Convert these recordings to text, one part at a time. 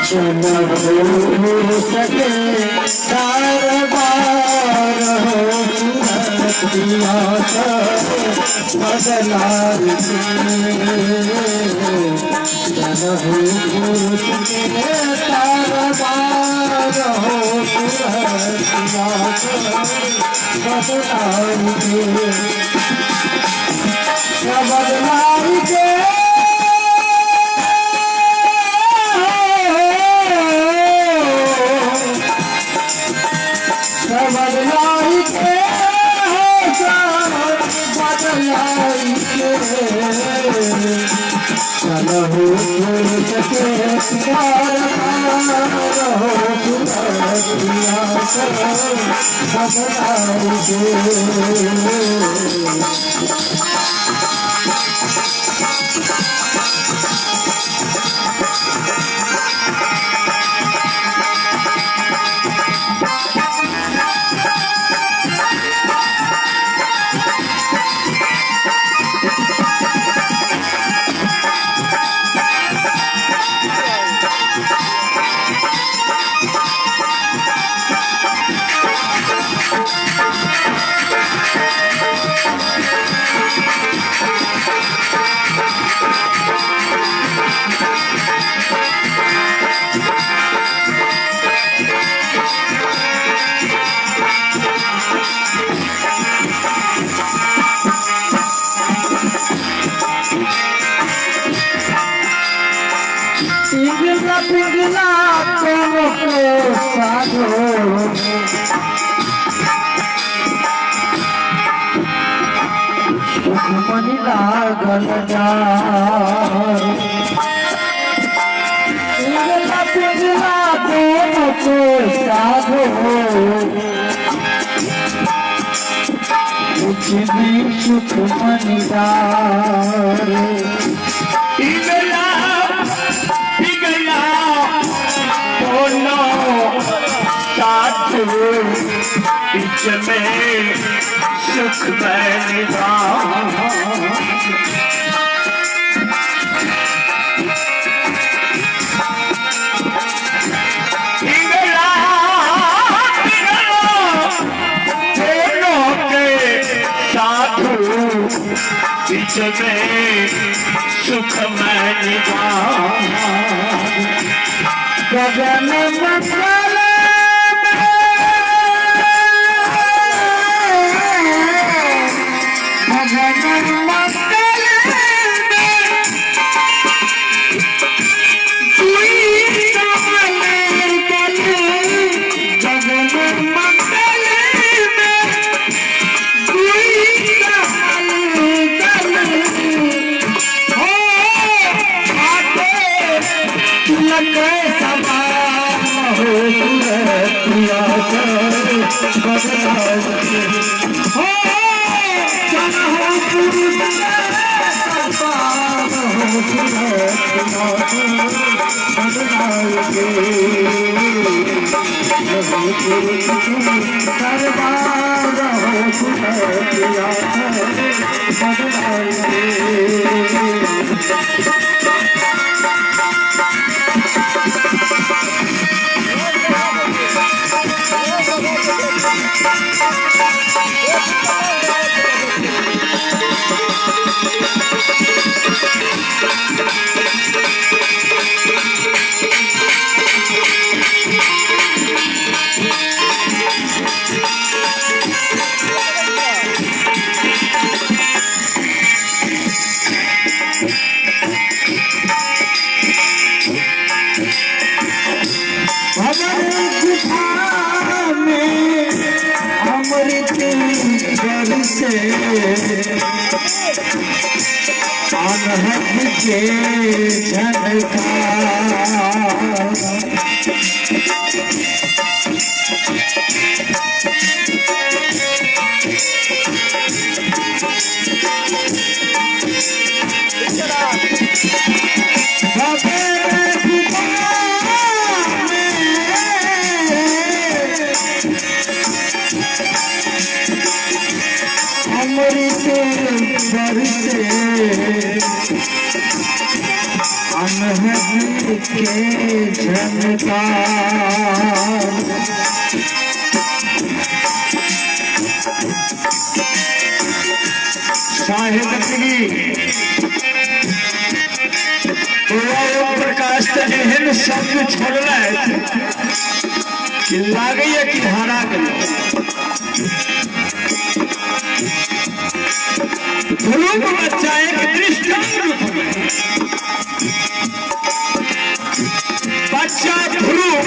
चलो हो सके कारबार हो सुरतिया बदलार चलो हो सके कारबार हो सुरतिया बदलार के चलो हो सके पिघला प्रेम के साधो सुखमनी लागल पिघला प्रेम के साधो कुछ भी सुखमनी बीच में सुख बैठा बीच में सुख मैं गगन मंगल के झनकार। साहित्य प्रकाश एहन शब्द छोड़ला कि लागे कि हरा गया। ध्रुव बच्चा एक दृष्टांत रूप में बच्चा ध्रुव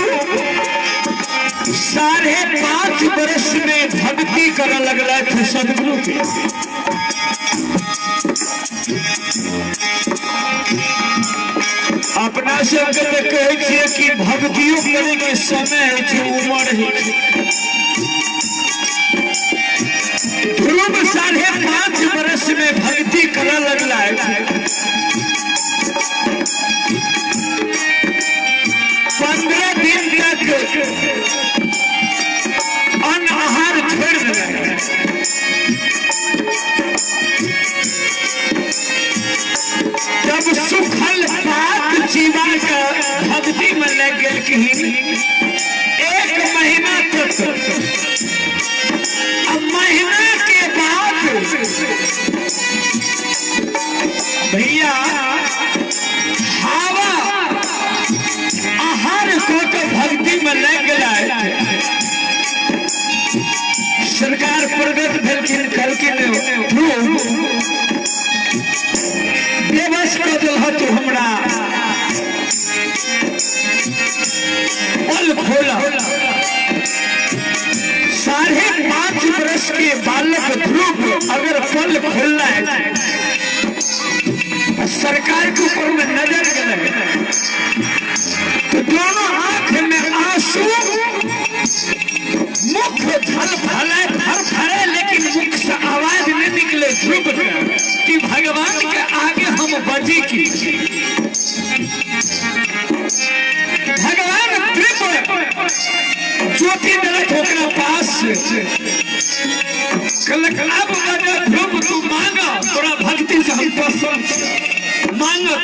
5.5 वर्ष में भक्ति करने लगला थे सदगुरु के। अपना सबके तो कहे कि भक्तियों करे के समय है उम्र है। ध्रुव 5.5 वर्ष में भक्ति करने लगला है। 15 दिन तक अन्न आहार छोड़ दिया। जब सुखल पात जीवा का भक्ति में लग गए 1 महीना तक। अब महीना के बाद भैया हवा आहार को तो भक्ति में लग गया। सरकार प्रगट भेलखिन कहलखिन बेबस कर दिल तू हमरा पल खोला। 5.5 वर्ष के बालक ध्रुव अगर पल खोलना है सरकार के ऊपर में नजर करे तो दोनों आंख में आंसू, मुख थर फरे लेकिन मुख से आवाज नहीं निकले ध्रुव कि भगवान के आगे हम बजी की। भगवान ध्रुव ज्योति दलत होकर पास अब ध्रुव तू मांगा थोड़ा भक्ति से हम पसंद मांगो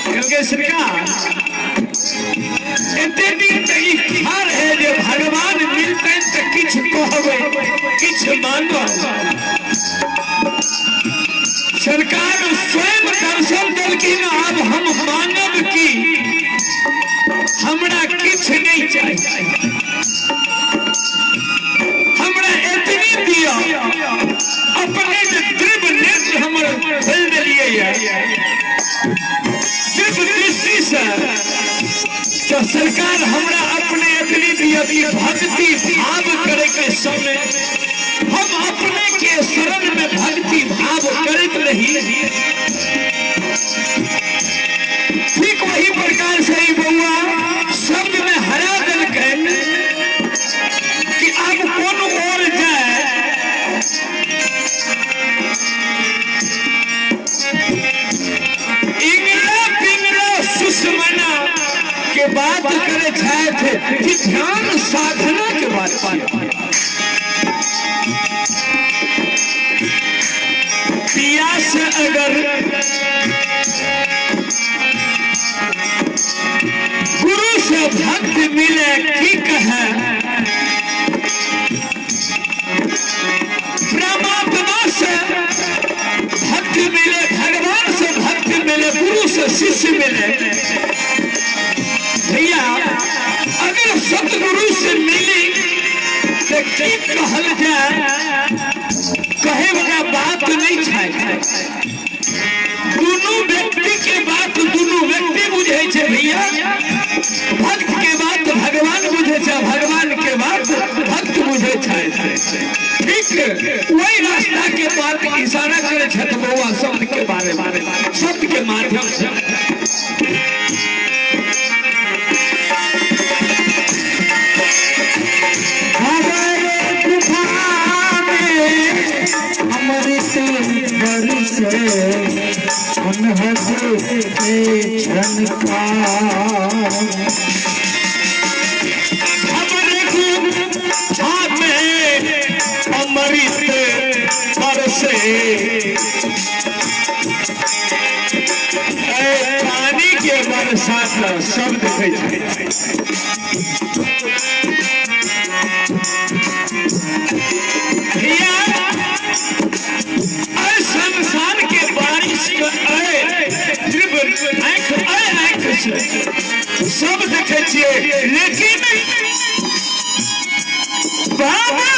क्योंकि सरकार इतने दिन है जो भगवान मिलते तो किछ कहबे किछ मांगो। सरकार स्वयं दर्शन दलखिन अब हम मांगब की हमरा किछ नहीं चाहिए, हमरा इतनी दिया अपने ध्रुव नेत्र हमर खोल दिलिए सिर्फ दृष्टि से। तो सरकार हमरा अपने इतनी दिया कि भक्ति भाव करे के समय हम अपने के शरण में भक्ति भाव करते रही। ठीक वही प्रकार से ही बउआ शब्द में हरा दिल कि अब कौन और जाए। इंगला पिंगला सुषमना के बात करे थे कि ध्यान साधना के बात पिया से अगर गुरु से भक्त मिले की कहे परमात्मा से भक्त मिले, भगवान से भक्त मिले, गुरु से शिष्य मिले। भैया अगर सतगुरु से मिली तो की कहल जाए कहे वाला बात नहीं चाहिए। दोनों व्यक्ति के बात दोनों व्यक्ति बुझे छे भैया। भक्त के बात भगवान बुझे छे, भगवान के बात भक्त बुझे छे। ठीक वही रास्ता के बात इशारा करे छे बउआ शब्द के बारे में, शब्द के माध्यम से। अमृत बरसे अनहद झनकार। अमृत बरसे पानी के बरस साथ सब देखे संसार के बारिश सब देखे छे, लेकिन बाबा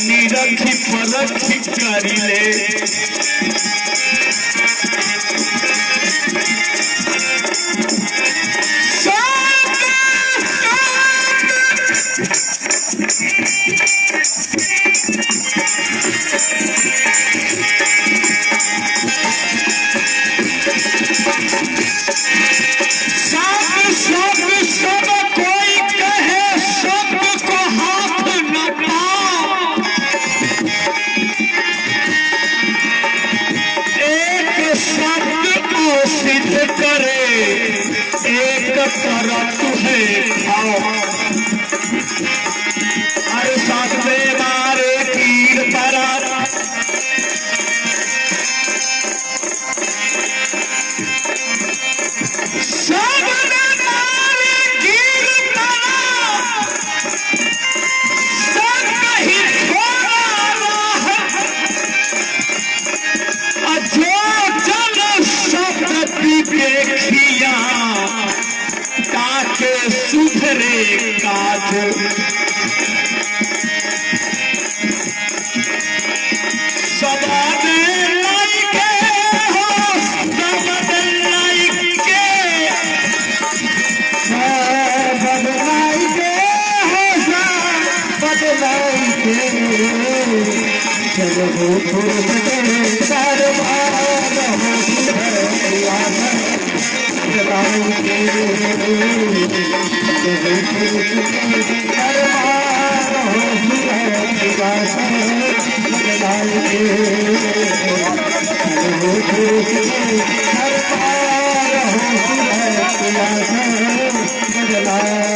निरखी परखी करी ले अरे साथ में मारे तीर तारा सब में मारे तीर तारा सब कहीं छोड़ा जो जन शब्द देखिया ताके सुधरे काज सबादे लाइके हो सबादे लाइके सबादे लाइके हो सबादे लाइके चलो हो छोड़े दरबार हो सुरतिया से बदला